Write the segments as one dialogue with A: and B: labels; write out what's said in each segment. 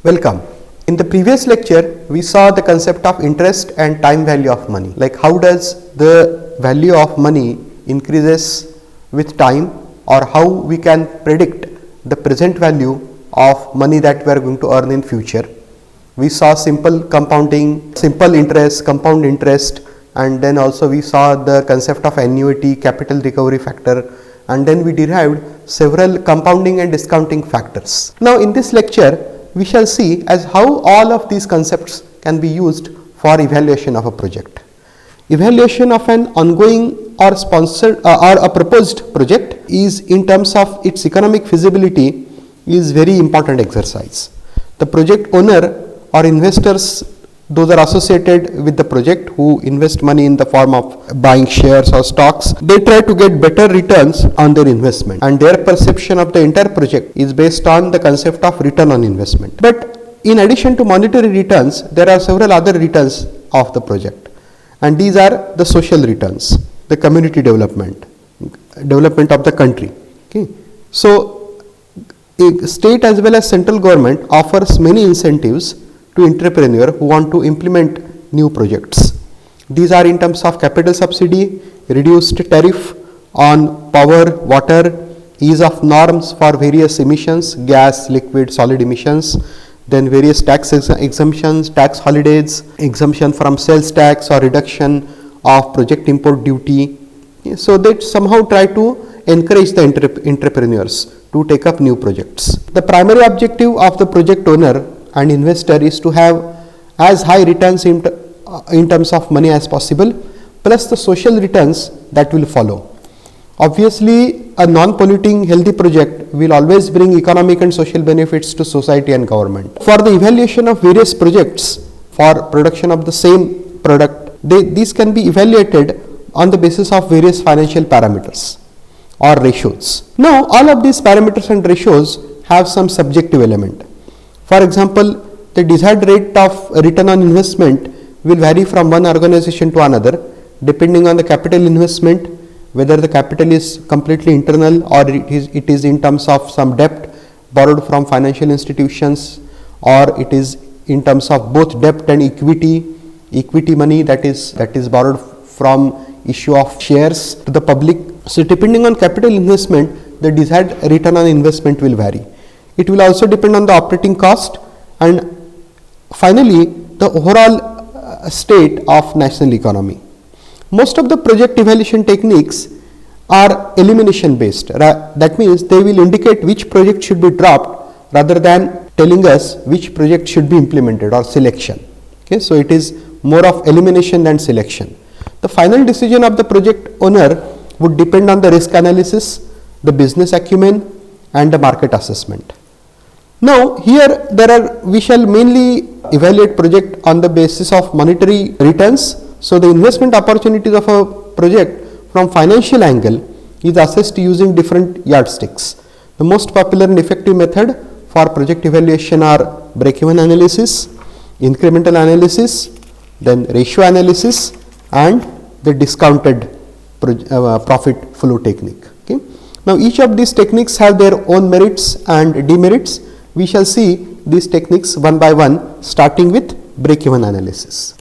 A: Welcome. In the previous lecture, we saw the concept of interest and time value of money. Like how does the value of money increases with time, or how we can predict the present value of money that we are going to earn in future. We saw simple compounding, simple interest, compound interest, and then also we saw the concept of annuity, capital recovery factor, and then we derived several compounding and discounting factors. Now in this lecture, we shall see as how all of these concepts can be used for evaluation of a project. Evaluation of an ongoing or sponsored or a proposed project is, in terms of its economic feasibility, is very important exercise. The project owner or investors, those are associated with the project who invest money in the form of buying shares or stocks, they try to get better returns on their investment, and their perception of the entire project is based on the concept of return on investment. But in addition to monetary returns, there are several other returns of the project, and these are the social returns, the community development of the country. Okay. So state as well as central government offers many incentives to entrepreneur who want to implement new projects. These are in terms of capital subsidy, reduced tariff on power, water, ease of norms for various emissions, gas, liquid, solid emissions, then various tax exemptions, tax holidays, exemption from sales tax or reduction of project import duty. So they somehow try to encourage the entrepreneurs to take up new projects. The primary objective of the project owner and investor is to have as high returns in terms of money as possible, plus the social returns that will follow. Obviously, a non-polluting healthy project will always bring economic and social benefits to society and government. For the evaluation of various projects for production of the same product, these can be evaluated on the basis of various financial parameters or ratios. Now, all of these parameters and ratios have some subjective element. For example, the desired rate of return on investment will vary from one organization to another depending on the capital investment, whether the capital is completely internal or it is in terms of some debt borrowed from financial institutions, or it is in terms of both debt and equity money that is borrowed from issue of shares to the public. So depending on capital investment, the desired return on investment will vary. It will also depend on the operating cost, and finally the overall state of national economy. Most of the project evaluation techniques are elimination based. That means they will indicate which project should be dropped rather than telling us which project should be implemented, or selection. Okay, so it is more of elimination than selection. The final decision of the project owner would depend on the risk analysis, the business acumen, and the market assessment. Now here we shall mainly evaluate project on the basis of monetary returns. So the investment opportunities of a project from financial angle is assessed using different yardsticks. The most popular and effective method for project evaluation are break-even analysis, incremental analysis, then ratio analysis, and the discounted profit flow technique. Okay. Now each of these techniques have their own merits and demerits. We shall see these techniques one by one, starting with break-even analysis.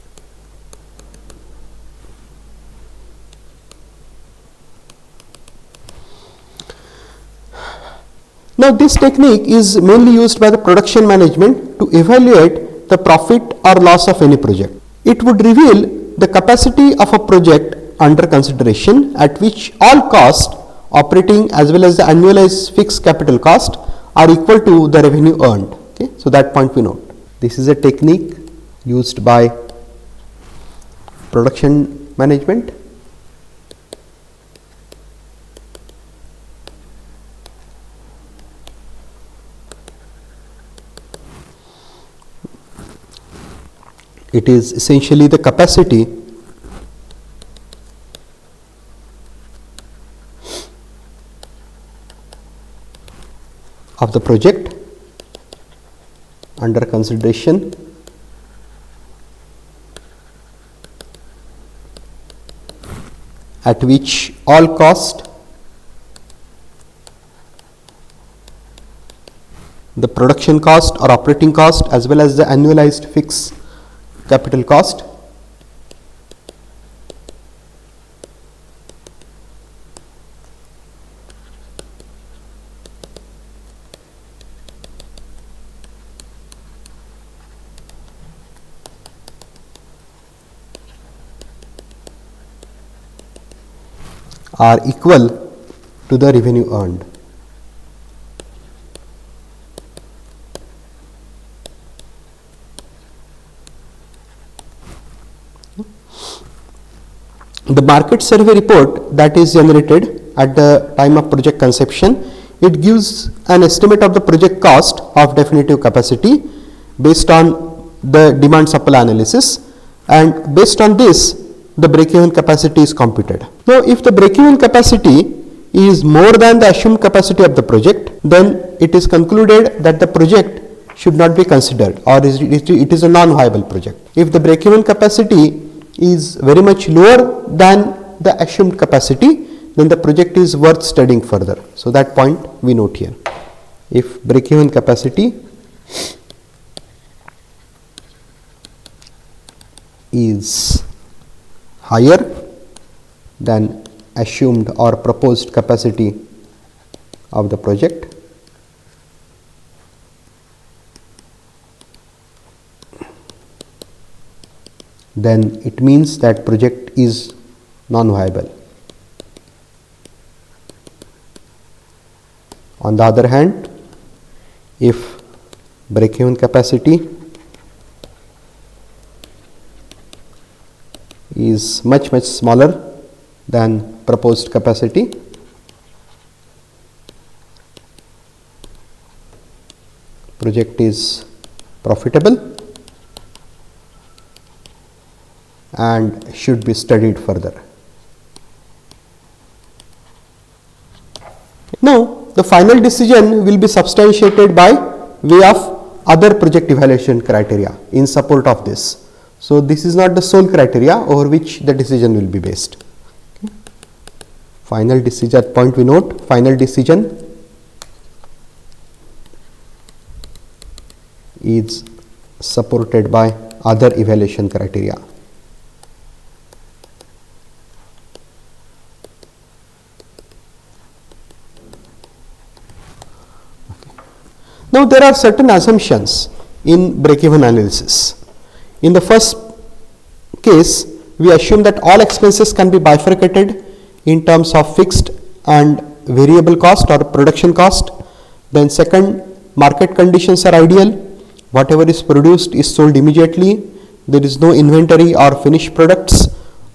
A: Now this technique is mainly used by the production management to evaluate the profit or loss of any project. It would reveal the capacity of a project under consideration at which all costs, operating as well as the annualized fixed capital cost, are equal to the revenue earned. Okay, so that point we note. This is a technique used by production management. It is essentially the capacity of the project under consideration at which all cost, the production cost or operating cost as well as the annualized fixed capital cost. Are equal to the revenue earned. The market survey report that is generated at the time of project conception, it gives an estimate of the project cost of definitive capacity based on the demand supply analysis, and based on this the break-even capacity is computed. Now, if the break-even capacity is more than the assumed capacity of the project, then it is concluded that the project should not be considered, or it is a non-viable project. If the break-even capacity is very much lower than the assumed capacity, then the project is worth studying further. So, that point we note here. If break-even capacity is higher than assumed or proposed capacity of the project, then it means that project is non-viable. On the other hand, if break-even capacity is much smaller than proposed capacity, project is profitable and should be studied further. Now, the final decision will be substantiated by way of other project evaluation criteria in support of this. So, this is not the sole criteria over which the decision will be based. Okay. Final decision point we note, final decision is supported by other evaluation criteria. Now, there are certain assumptions in break-even analysis. In the first case, we assume that all expenses can be bifurcated in terms of fixed and variable cost or production cost. Then second, market conditions are ideal. Whatever is produced is sold immediately. There is no inventory or finished products,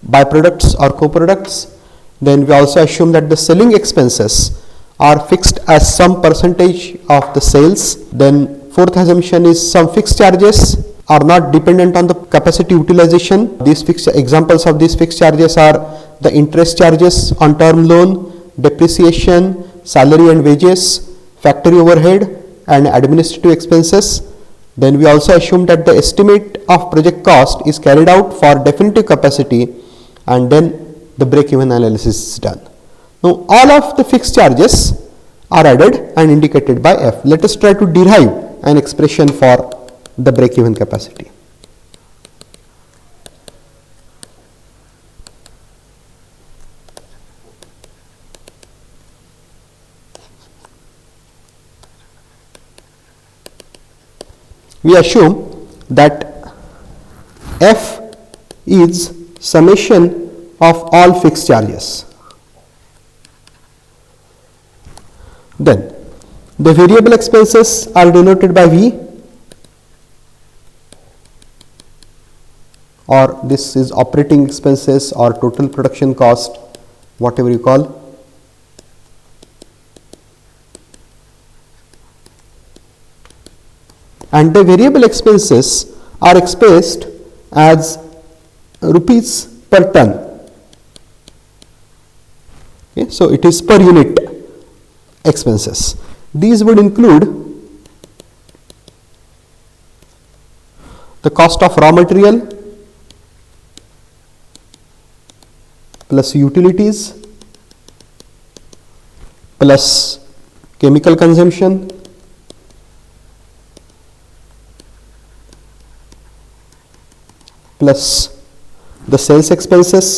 A: byproducts or co-products. Then we also assume that the selling expenses are fixed as some percentage of the sales. Then fourth assumption is some fixed charges are not dependent on the capacity utilization. These fixed examples of these fixed charges are the interest charges on term loan, depreciation, salary and wages, factory overhead and administrative expenses. Then we also assume that the estimate of project cost is carried out for definitive capacity, and then the break-even analysis is done. Now, all of the fixed charges are added and indicated by F. Let us try to derive an expression for the break-even capacity. We assume that F is summation of all fixed charges. Then the variable expenses are denoted by V, or this is operating expenses or total production cost, whatever you call. And the variable expenses are expressed as rupees per ton. Okay, so it is per unit expenses. These would include the cost of raw material plus utilities plus chemical consumption plus the sales expenses,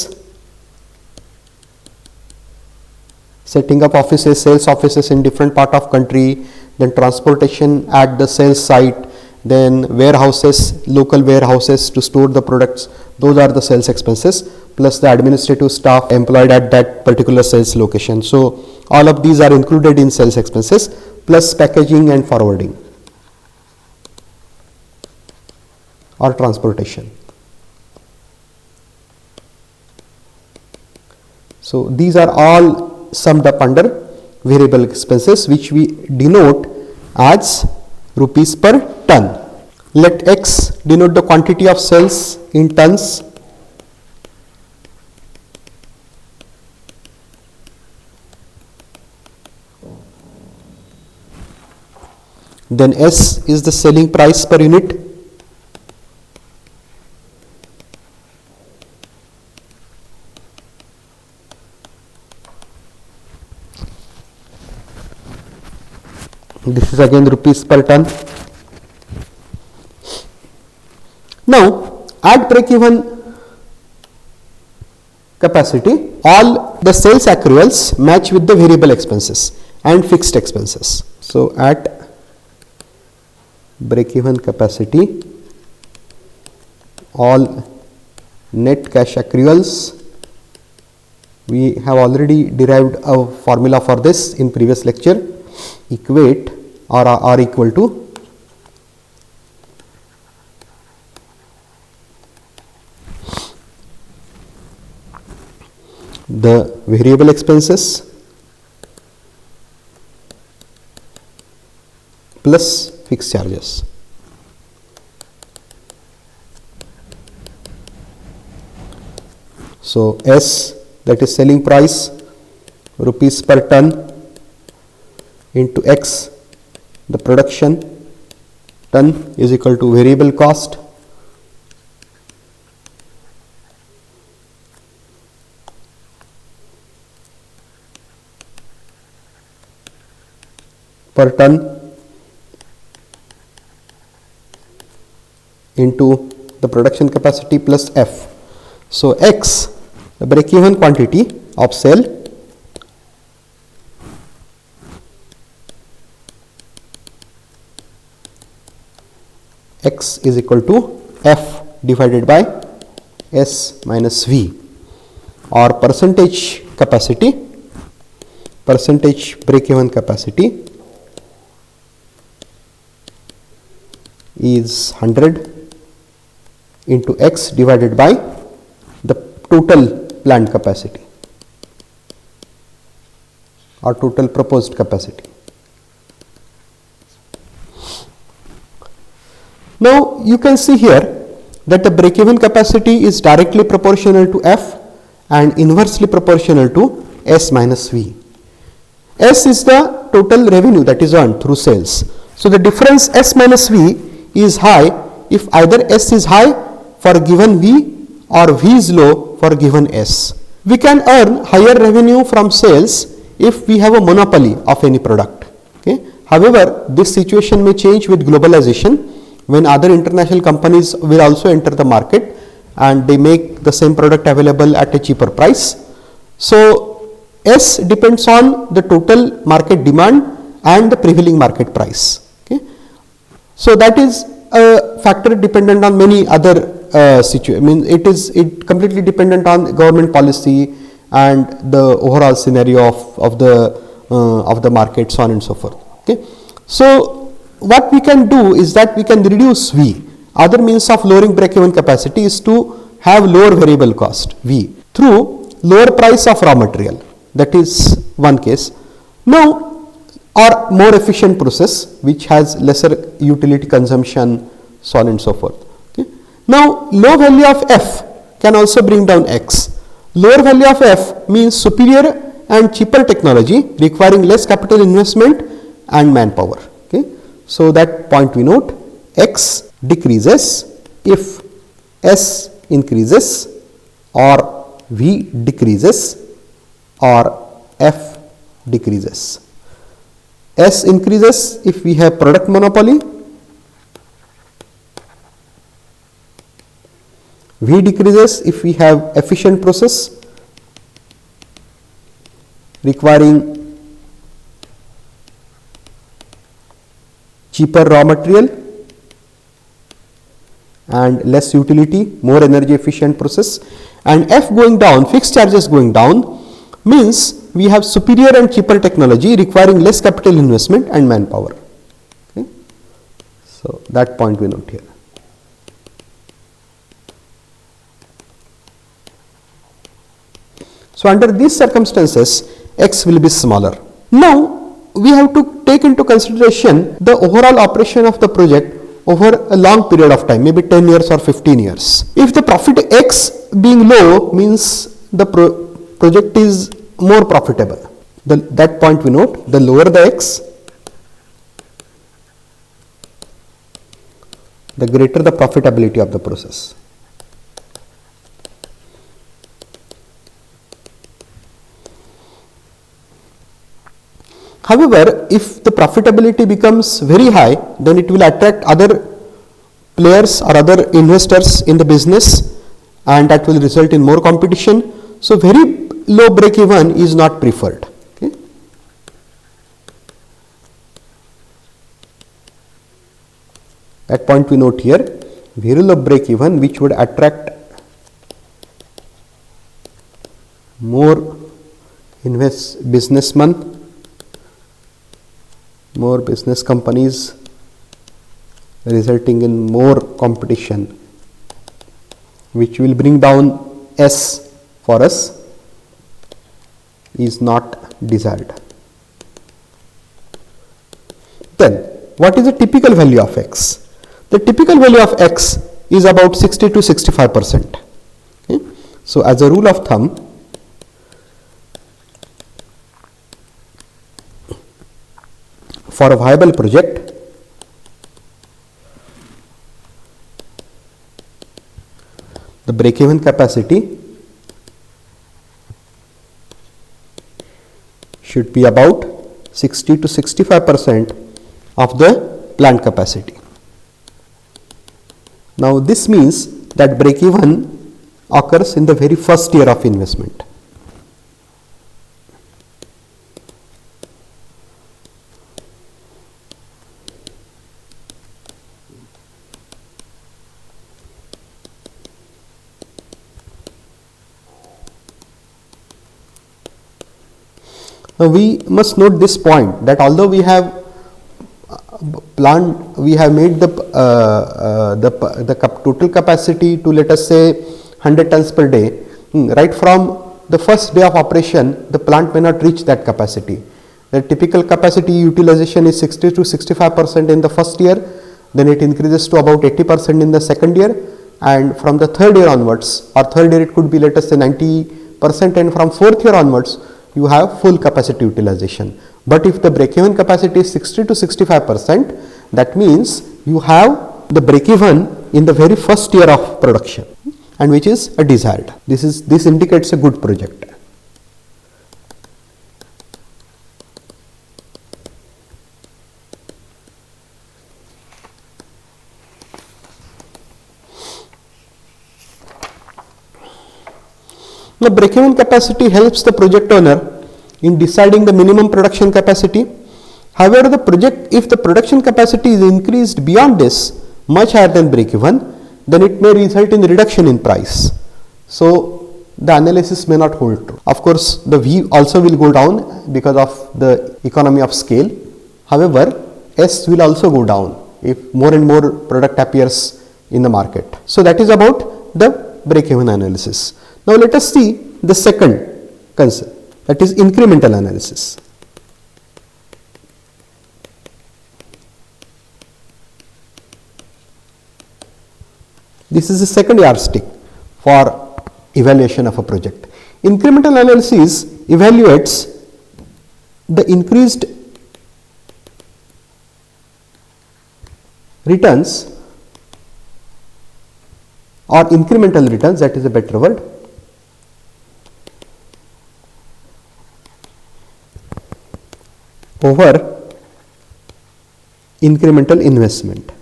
A: setting up offices, sales offices in different part of country, then transportation at the sales site, then warehouses, local warehouses to store the products, those are the sales expenses, plus the administrative staff employed at that particular sales location. So all of these are included in sales expenses, plus packaging and forwarding or transportation. So these are all summed up under variable expenses, which we denote as rupees per ton. Let X denote the quantity of sales in tons. Then S is the selling price per unit. This is again rupees per ton. Now at break-even capacity, all the sales accruals match with the variable expenses and fixed expenses. So at break-even capacity, all net cash accruals, we have already derived a formula for this in previous lecture, equate or are equal to the variable expenses plus fixed charges. So S, that is selling price, rupees per ton, into X, the production, ton is equal to variable cost, per ton, into the production capacity plus F. So X, the break-even quantity of sale, X is equal to F divided by S minus V, or percentage capacity, percentage break-even capacity is 100 into X divided by the total planned capacity or total proposed capacity. Now you can see here that the break-even capacity is directly proportional to F and inversely proportional to S minus V. S is the total revenue that is earned through sales. So the difference S minus V is high if either S is high for a given V or V is low for a given S. We can earn higher revenue from sales if we have a monopoly of any product. Okay. However, this situation may change with globalization, when other international companies will also enter the market and they make the same product available at a cheaper price. So S depends on the total market demand and the prevailing market price. Okay. So that is a factor dependent on many other situations. I mean, it completely dependent on government policy and the overall scenario of the market, so on and so forth. Okay. So what we can do is that we can reduce V. Other means of lowering break-even capacity is to have lower variable cost V through lower price of raw material. That is one case. Now, or more efficient process which has lesser utility consumption, so on and so forth. Okay. Now, low value of F can also bring down X. Lower value of F means superior and cheaper technology requiring less capital investment and manpower. Okay. So that point we note, X decreases if S increases or V decreases or F decreases. S increases if we have product monopoly, V decreases if we have efficient process requiring cheaper raw material and less utility, more energy efficient process. And F going down, fixed charges going down, means we have superior and cheaper technology requiring less capital investment and manpower. Okay. So that point we note here. So under these circumstances, X will be smaller. Now we have to take into consideration the overall operation of the project over a long period of time, maybe 10 years or 15 years. If the profit X being low means the project is more profitable. That point we note, the lower the X, the greater the profitability of the process. However, if the profitability becomes very high, then it will attract other players or other investors in the business, and that will result in more competition. So very low break even is not preferred. Okay. That point we note here, very low break even which would attract more businessmen, more business companies, resulting in more competition, which will bring down S for us, is not desired. Then what is the typical value of X? The typical value of X is about 60 to 65%. Okay. So as a rule of thumb, for a viable project, the break-even capacity should be about 60 to 65% of the plant capacity. Now this means that break-even occurs in the very first year of investment. Now we must note this point, that although we have made the total capacity to, let us say, 100 tons per day, right from the first day of operation, the plant may not reach that capacity. The typical capacity utilization is 60 to 65% in the first year, then it increases to about 80% in the second year, and from the third year onwards, or third year it could be, let us say, 90%, and from fourth year onwards you have full capacity utilization. But if the break-even capacity is 60 to 65%, that means you have the break-even in the very first year of production, and which is a desired. This indicates a good project. The break-even capacity helps the project owner in deciding the minimum production capacity. However, if the production capacity is increased beyond this, much higher than break-even, then it may result in reduction in price. So the analysis may not hold true. Of course, the V also will go down because of the economy of scale. However, S will also go down if more and more product appears in the market. So that is about the break-even analysis. Now let us see the second concept, that is incremental analysis. This is the second yardstick for evaluation of a project. Incremental analysis evaluates the increased returns or incremental returns, that is a better word, over incremental investment.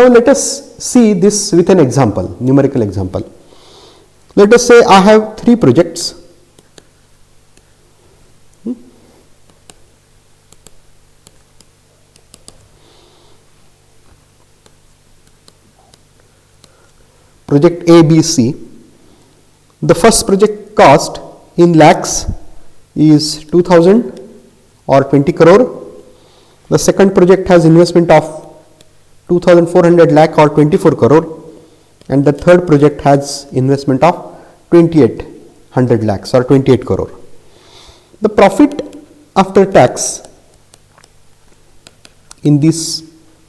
A: Now let us see this with an example, numerical example. Let us say I have 3 projects. Project A, B, C. The first project cost in lakhs is 2000 or 20 crore. The second project has investment of 2400 lakh or 24 crore, and the third project has investment of 2800 lakhs or 28 crore. The profit after tax in these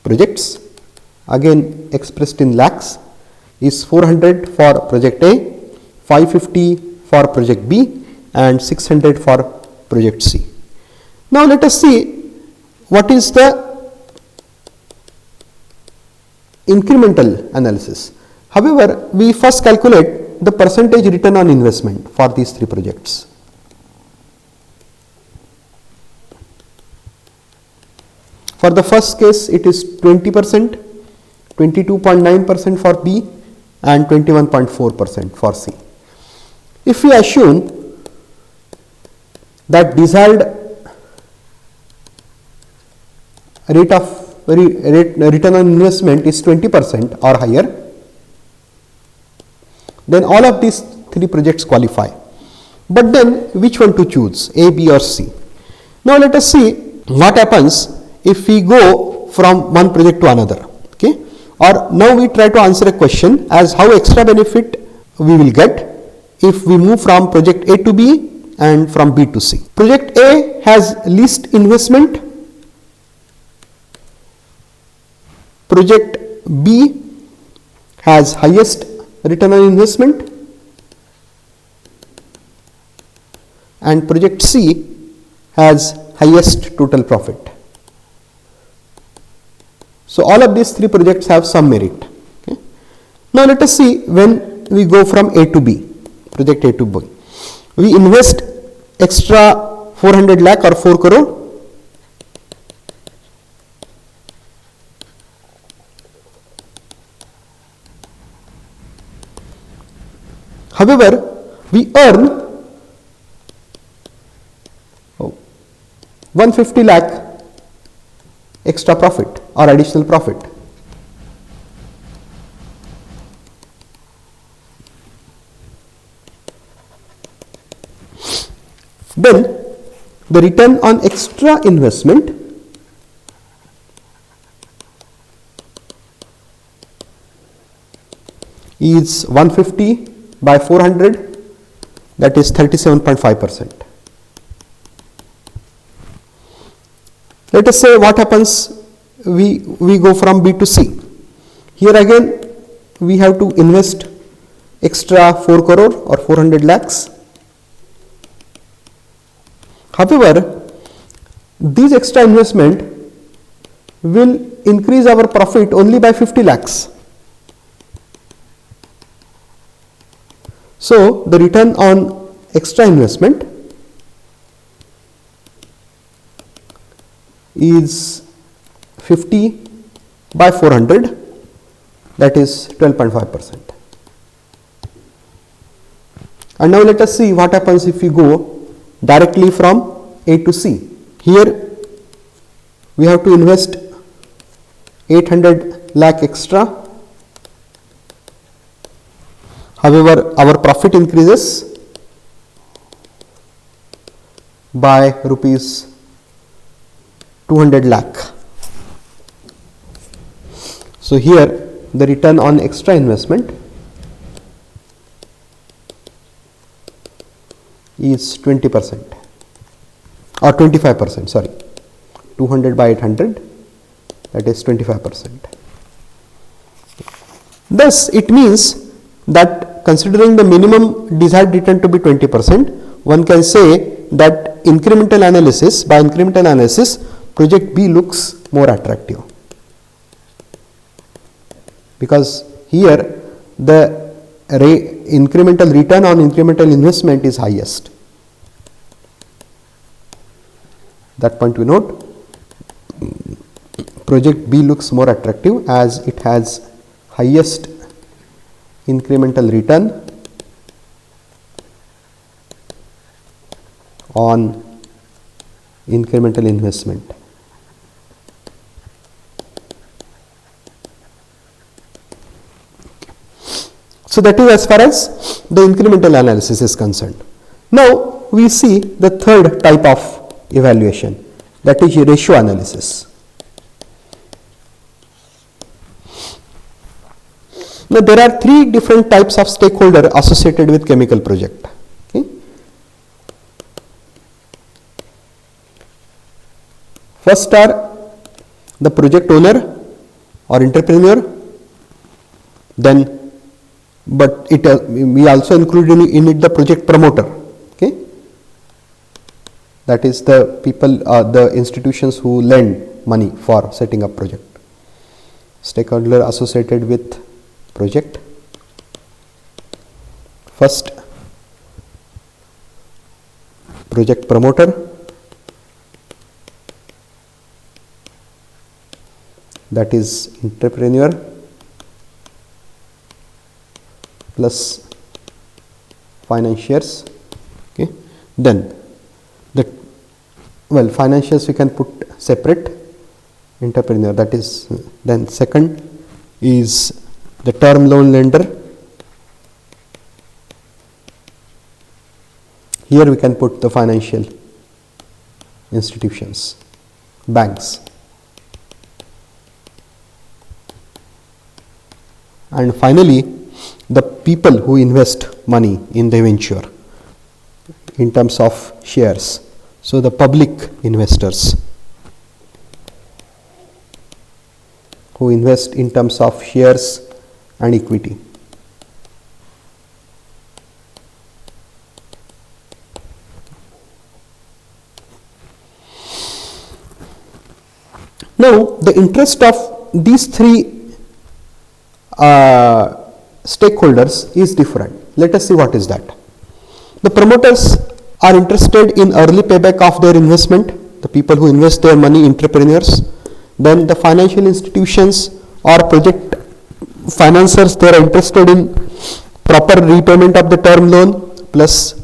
A: projects, again expressed in lakhs, is 400 for project A, 550 for project B, and 600 for project C. Now let us see what is the incremental analysis. However, we first calculate the percentage return on investment for these 3 projects. For the first case, it is 20%, 22.9% for B, and 21.4% for C. If we assume that desired rate of return on investment is 20% or higher, then all of these 3 projects qualify. But then which one to choose, A, B or C? Now let us see what happens if we go from one project to another. Okay? Or now we try to answer a question as how extra benefit we will get if we move from project A to B and from B to C. Project A has least investment. Project B has highest return on investment, and project C has highest total profit. So all of these 3 projects have some merit. Okay. Now let us see when we go from A to B, project A to B. We invest extra 400 lakh or 4 crore. However, we earn 150 lakh extra profit or additional profit. Then the return on extra investment is 150 by 400, that is 37.5%. Let us say what happens we go from B to C. Here again we have to invest extra 4 crore or 400 lakhs. However, this extra investment will increase our profit only by 50 lakhs. So the return on extra investment is 50 by 400, that is 12.5%. And now let us see what happens if we go directly from A to C. Here we have to invest 800 lakh extra. However, our profit increases by rupees 200 lakh. So here the return on extra investment is 20% or 25%, sorry, 200 by 800, that is 25%. Thus it means that considering the minimum desired return to be 20%, one can say that incremental analysis, by incremental analysis, project B looks more attractive, because here the incremental return on incremental investment is highest. That point we note. project B looks more attractive as it has highest incremental return on incremental investment. So that is as far as the incremental analysis is concerned. Now we see the third type of evaluation, that is ratio analysis. Now there are three different types of stakeholder associated with chemical project. Okay. First are the project owner or entrepreneur, then but it we also include in it the project promoter. Okay, that is the people, the institutions who lend money for setting up project. Stakeholder associated with project. First, project promoter, that is entrepreneur plus financiers. Okay. Then the financiers we can put separate, entrepreneur, that is. Then second is the term loan lender. Here we can put the financial institutions, banks. And finally, the people who invest money in the venture in terms of shares. So the public investors who invest in terms of shares and equity. Now the interest of these three stakeholders is different. Let us see what is that. The promoters are interested in early payback of their investment, the people who invest their money, entrepreneurs. Then the financial institutions or project financiers, they are interested in proper repayment of the term loan plus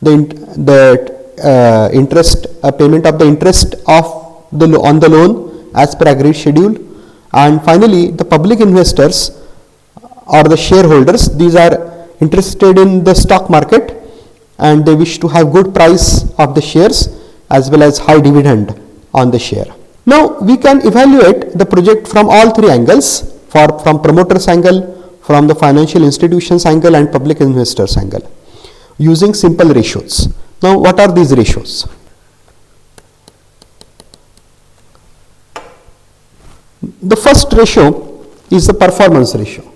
A: the interest payment of the interest of the on the loan as per agreed schedule. And finally, the public investors or the shareholders, these are interested in the stock market and they wish to have good price of the shares as well as high dividend on the share. Now we can evaluate the project from all three angles, from promoters angle, from the financial institutions angle and public investors angle, using simple ratios. Now what are these ratios? The first ratio is the performance ratio.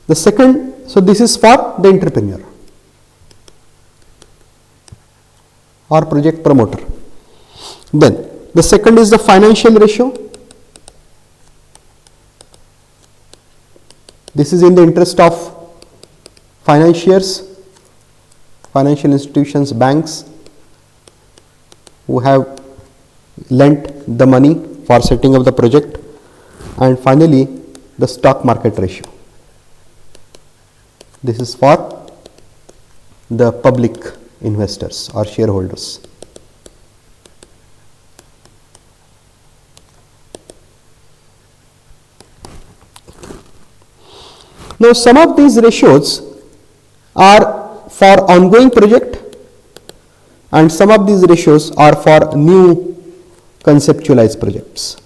A: The second, so this is for the entrepreneur or project promoter. Then the second is the financial ratio. This is in the interest of financiers, financial institutions, banks who have lent the money for setting up the project. And finally, the stock market ratio. This is for the public investors or shareholders. Now some of these ratios are for ongoing project and some of these ratios are for new conceptualized projects.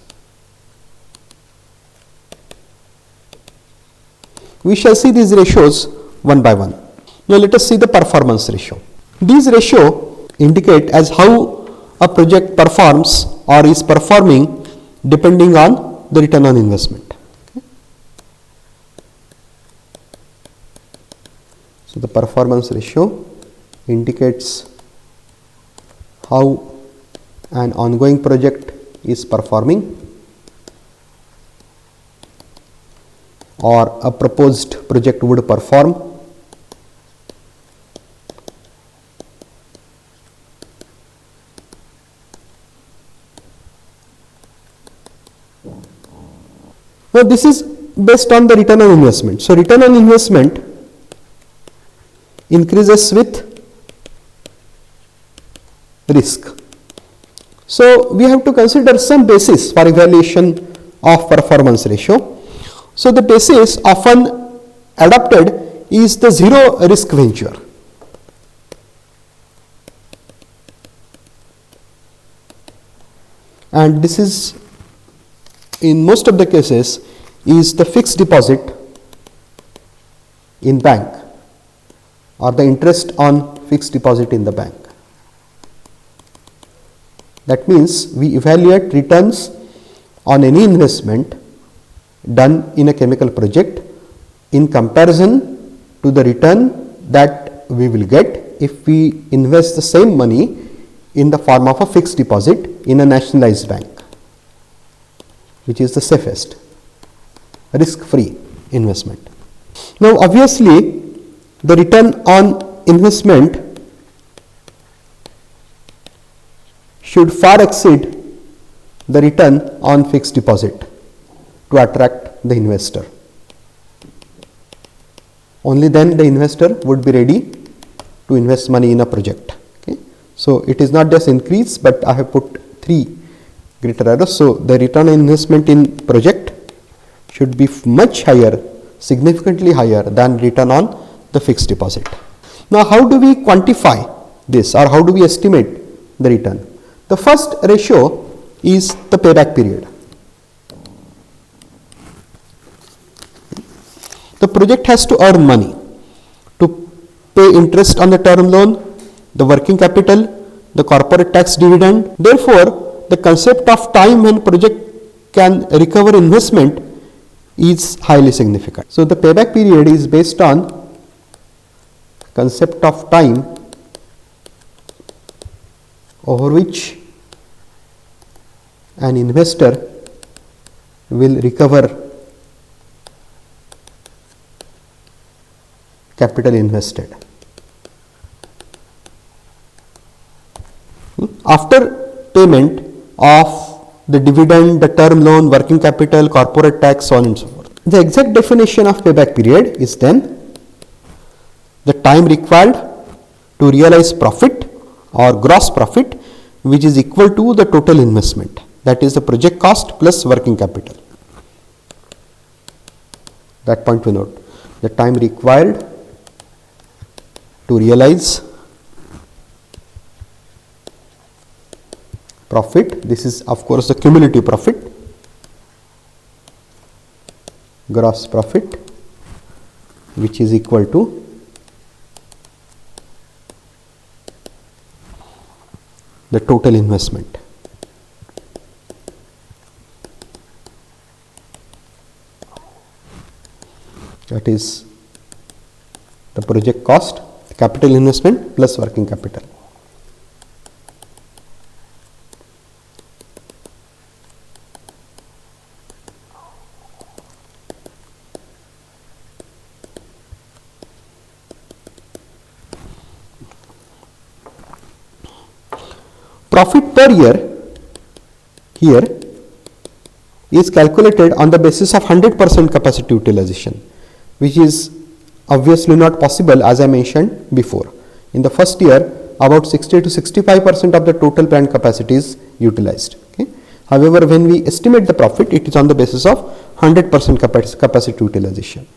A: We shall see these ratios one by one. Now let us see the performance ratio. These ratios indicate as how a project performs or is performing depending on the return on investment. So the performance ratio indicates how an ongoing project is performing or a proposed project would perform Now this is based on the return on investment. So return on investment increases with risk. So we have to consider some basis for evaluation of performance ratio. So the basis often adopted is the zero risk venture. And this is, in most of the cases, is the fixed deposit in bank or the interest on fixed deposit in the bank. That means we evaluate returns on any investment done in a chemical project in comparison to the return that we will get if we invest the same money in the form of a fixed deposit in a nationalized bank, which is the safest, risk-free investment. Now obviously the return on investment should far exceed the return on fixed deposit to attract the investor. Only then the investor would be ready to invest money in a project. Okay. So it is not just increase, but I have put 3 greater arrows. So the return on investment in project should be much higher, significantly higher than return on the fixed deposit. Now how do we quantify this, or how do we estimate the return? The first ratio is the payback period. The project has to earn money to pay interest on the term loan, the working capital, the corporate tax dividend. Therefore, the concept of time when project can recover investment is highly significant. So the payback period is based on concept of time over which an investor will recover capital invested. After payment of the dividend, the term loan, working capital, corporate tax, so on and so forth. The exact definition of payback period is then the time required to realize profit or gross profit which is equal to the total investment, that is the project cost plus working capital. That point we note. The time required to realize profit, this is of course the cumulative profit, gross profit, which is equal to the total investment. That is the project cost, capital investment plus working capital. Profit per year here is calculated on the basis of 100% capacity utilization, which is obviously not possible, as I mentioned before. In the first year, about 60 to 65% of the total plant capacity is utilized. Okay. However, when we estimate the profit, it is on the basis of 100% capacity utilization.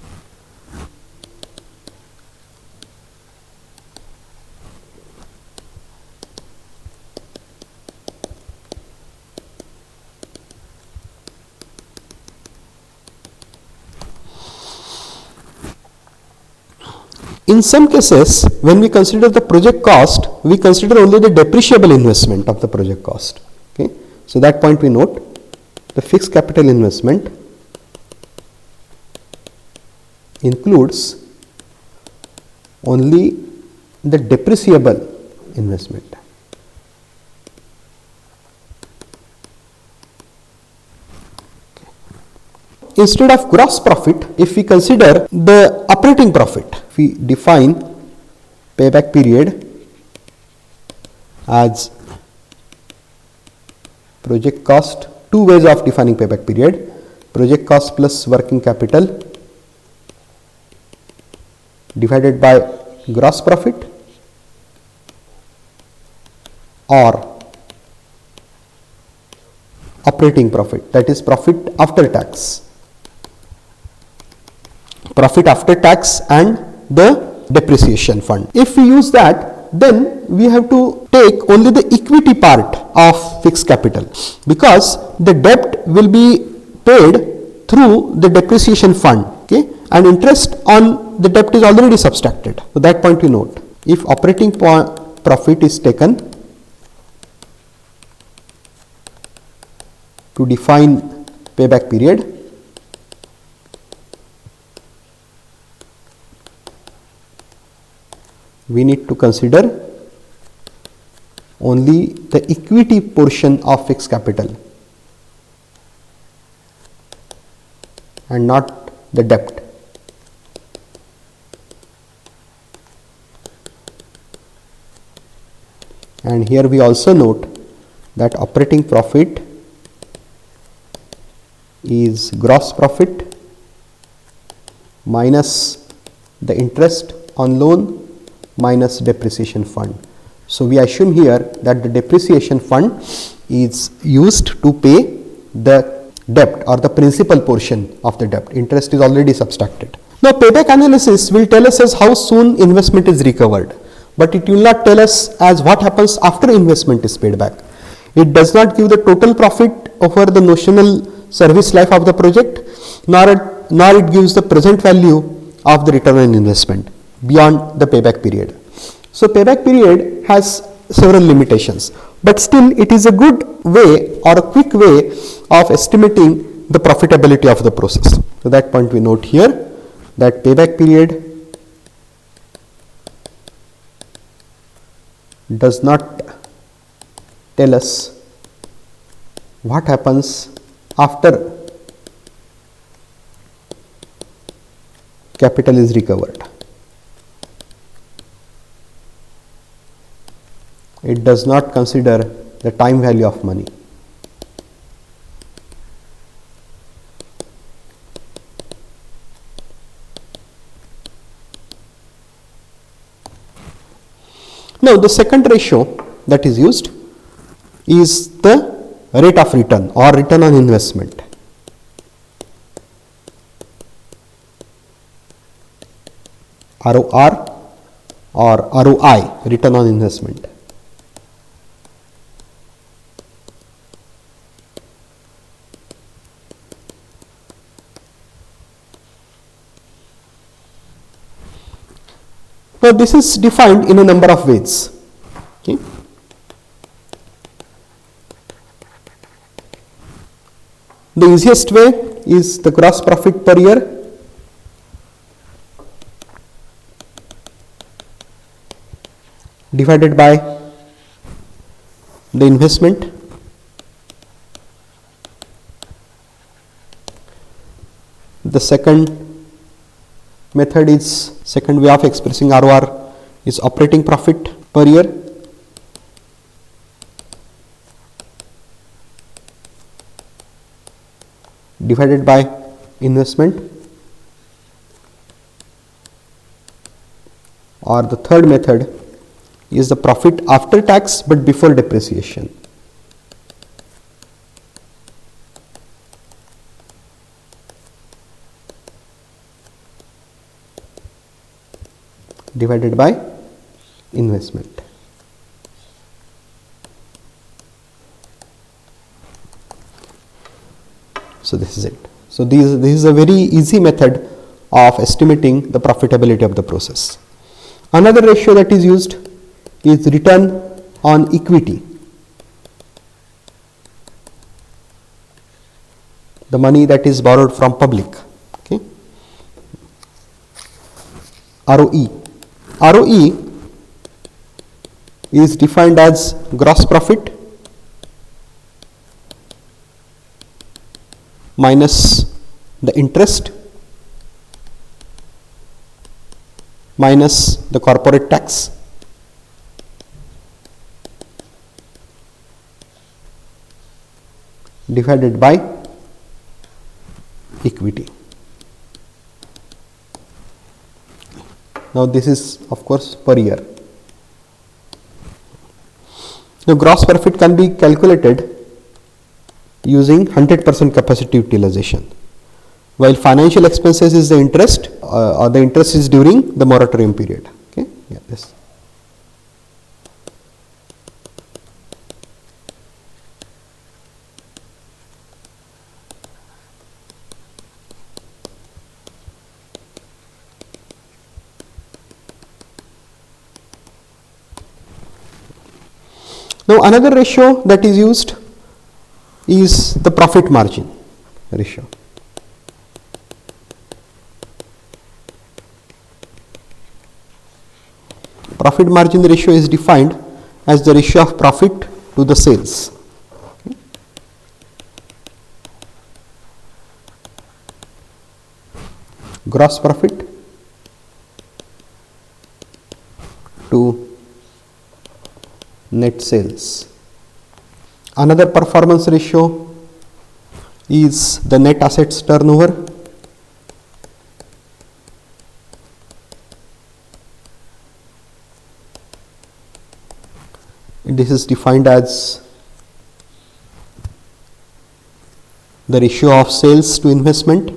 A: In some cases, when we consider the project cost, we consider only the depreciable investment of the project cost. Okay. So that point we note, the fixed capital investment includes only the depreciable investment. Instead of gross profit, if we consider the operating profit, we define payback period as project cost two ways of defining payback period: project cost plus working capital divided by gross profit, or operating profit, that is profit after tax. Profit after tax and the depreciation fund. If we use that, then we have to take only the equity part of fixed capital, because the debt will be paid through the depreciation fund, okay, and interest on the debt is already subtracted. So that point you note. If operating profit is taken to define payback period, we need to consider only the equity portion of fixed capital and not the debt. And here we also note that operating profit is gross profit minus the interest on loan minus depreciation fund. So we assume here that the depreciation fund is used to pay the debt or the principal portion of the debt. Interest is already subtracted. Now payback analysis will tell us as how soon investment is recovered, but it will not tell us as what happens after investment is paid back. It does not give the total profit over the notional service life of the project, nor it gives the present value of the return on investment beyond the payback period. So payback period has several limitations, but still it is a good way or a quick way of estimating the profitability of the process. So that point we note here, that payback period does not tell us what happens after capital is recovered. It does not consider the time value of money. Now the second ratio that is used is the rate of return or return on investment. ROR or ROI, return on investment. Now this is defined in a number of ways. Okay. The easiest way is the gross profit per year divided by the investment. The second way of expressing ROR is operating profit per year divided by investment, or the third method is the profit after tax but before depreciation. Divided by investment. So this is it. So this is a very easy method of estimating the profitability of the process. Another ratio that is used is return on equity. The money that is borrowed from public. Okay. ROE. ROE is defined as gross profit minus the interest minus the corporate tax divided by equity. Now this is of course per year. Now gross profit can be calculated using 100% capacity utilization, while financial expenses is the interest or the interest is during the moratorium period. Okay, yeah, this. Now another ratio that is used is the profit margin ratio. Profit margin ratio is defined as the ratio of profit to the sales. Okay. Gross profit to net sales. Another performance ratio is the net assets turnover. This is defined as the ratio of sales to investment.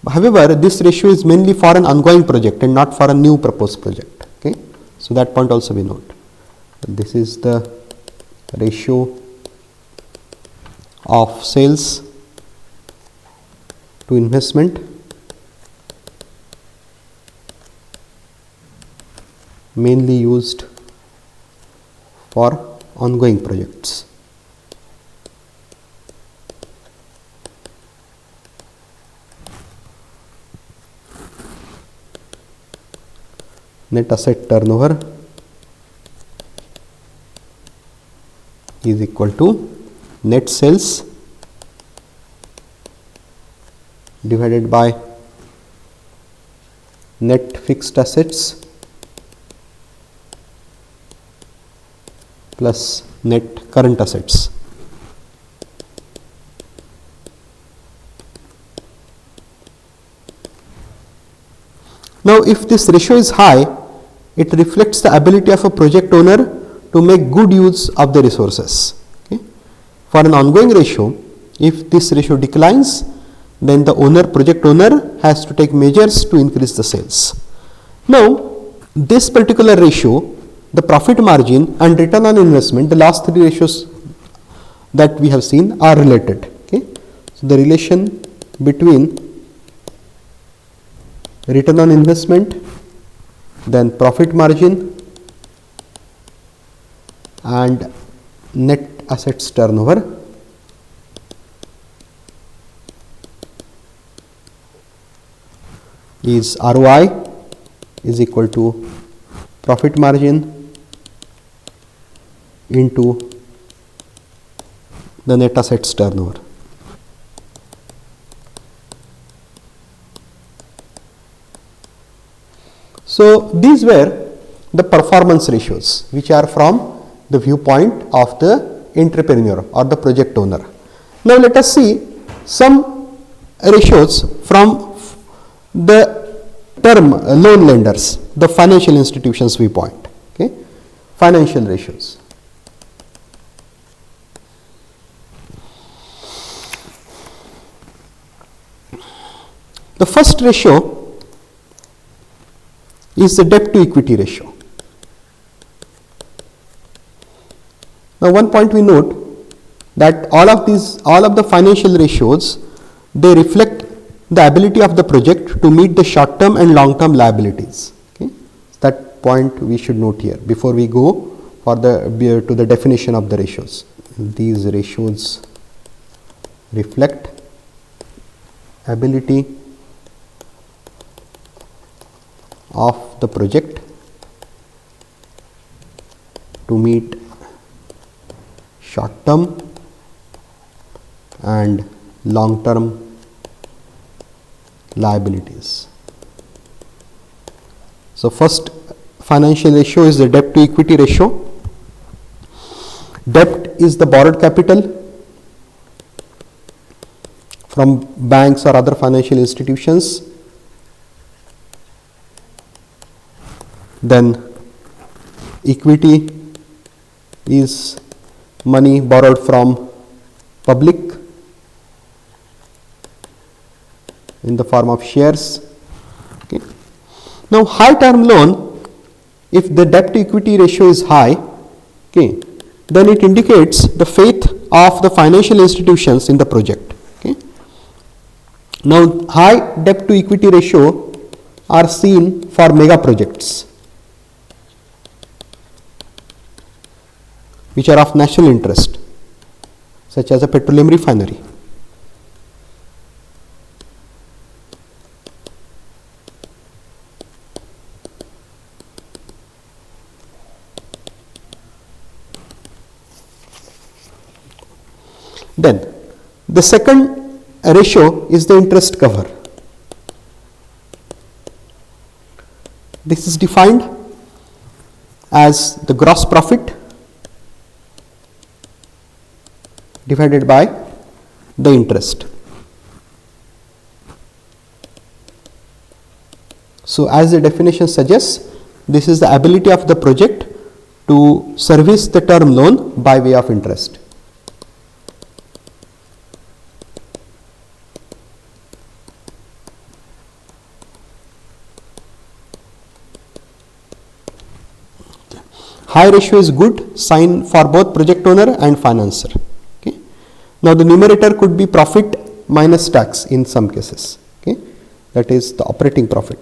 A: However, this ratio is mainly for an ongoing project and not for a new proposed project. Okay, so that point also we note. This is the ratio of sales to investment mainly used for ongoing projects. Net asset turnover is equal to net sales divided by net fixed assets plus net current assets. Now if this ratio is high, it reflects the ability of a project owner to make good use of the resources. Okay. For an ongoing ratio, if this ratio declines, then the project owner has to take measures to increase the sales. Now this particular ratio, the profit margin and return on investment, the last three ratios that we have seen are related. Okay. So the relation between return on investment, then profit margin and net assets turnover is ROI is equal to profit margin into the net assets turnover. So these were the performance ratios which are from the viewpoint of the entrepreneur or the project owner. Now let us see some ratios from the term loan lenders, the financial institutions viewpoint. Okay, financial ratios. The first ratio is the debt to equity ratio. Now one point we note that all of the financial ratios, they reflect the ability of the project to meet the short term and long term liabilities. Okay, that point we should note here before we go for to the definition of the ratios. These ratios reflect ability of the project to meet short term and long term liabilities. So first financial ratio is the debt to equity ratio. Debt is the borrowed capital from banks or other financial institutions. Then equity is money borrowed from public in the form of shares. Okay. Now high term loan, if the debt to equity ratio is high, okay, then it indicates the faith of the financial institutions in the project. Okay. Now high debt to equity ratio are seen for mega projects which are of national interest, such as a petroleum refinery. Then the second ratio is the interest cover. This is defined as the gross profit divided by the interest. So as the definition suggests, this is the ability of the project to service the term loan by way of interest. High ratio is good sign for both project owner and financer. Okay. Now the numerator could be profit minus tax in some cases. Okay. That is the operating profit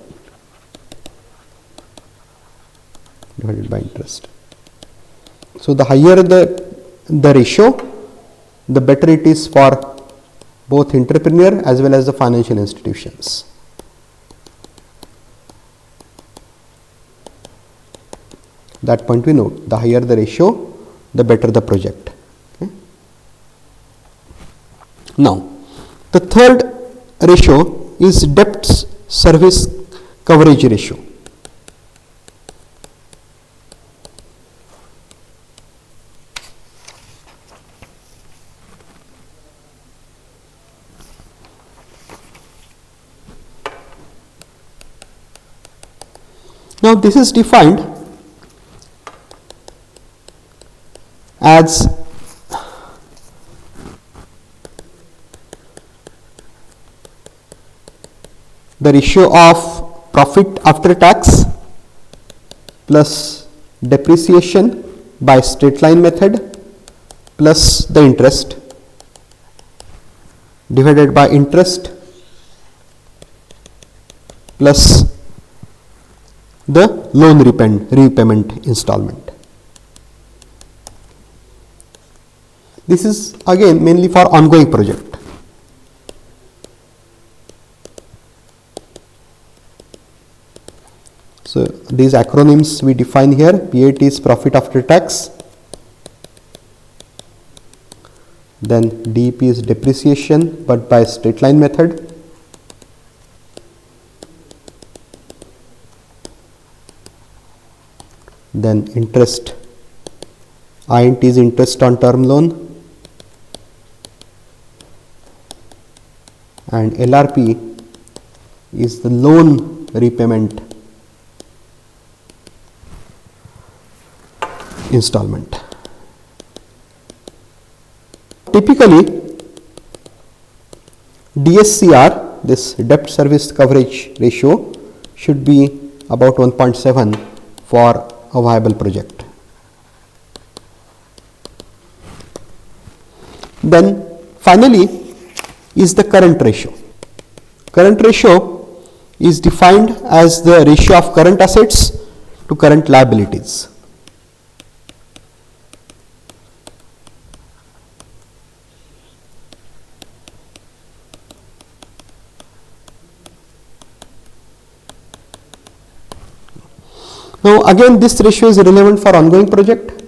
A: divided by interest. So the higher the ratio, the better it is for both entrepreneur as well as the financial institutions. That point we note, the higher the ratio, the better the project. Okay. Now, the third ratio is debt service coverage ratio. Now, this is defined as the ratio of profit after tax plus depreciation by straight line method plus the interest divided by interest plus the loan repayment installment. This is again mainly for ongoing project. So these acronyms we define here. PAT is profit after tax. Then DEP is depreciation but by straight line method. Then interest, INT is interest on term loan. And LRP is the loan repayment installment. Typically, DSCR, this debt service coverage ratio, should be about 1.7 for a viable project. Then finally is the current ratio. Current ratio is defined as the ratio of current assets to current liabilities. Now again this ratio is relevant for ongoing project,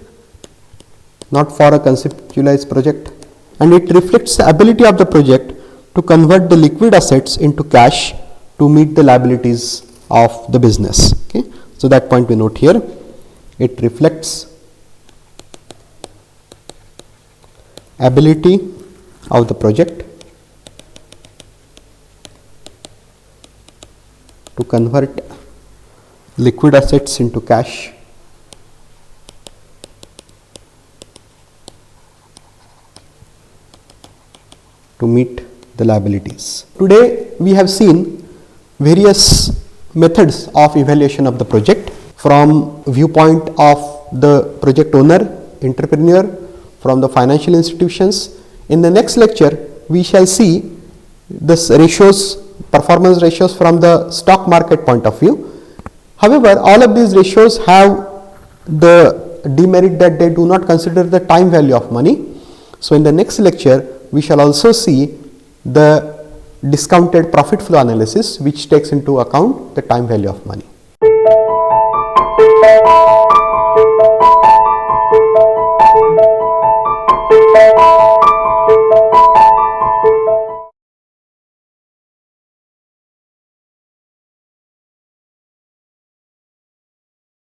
A: not for a conceptualized project, and it reflects the ability of the project to convert the liquid assets into cash to meet the liabilities of the business. Okay. So that point we note here. It reflects ability of the project to convert liquid assets into cash to meet the liabilities. Today we have seen various methods of evaluation of the project from viewpoint of the project owner, entrepreneur, from the financial institutions. In the next lecture we shall see this ratios, performance ratios from the stock market point of view. However, all of these ratios have the demerit that they do not consider the time value of money. So in the next lecture we shall also see the discounted profit flow analysis, which takes into account the time value of money.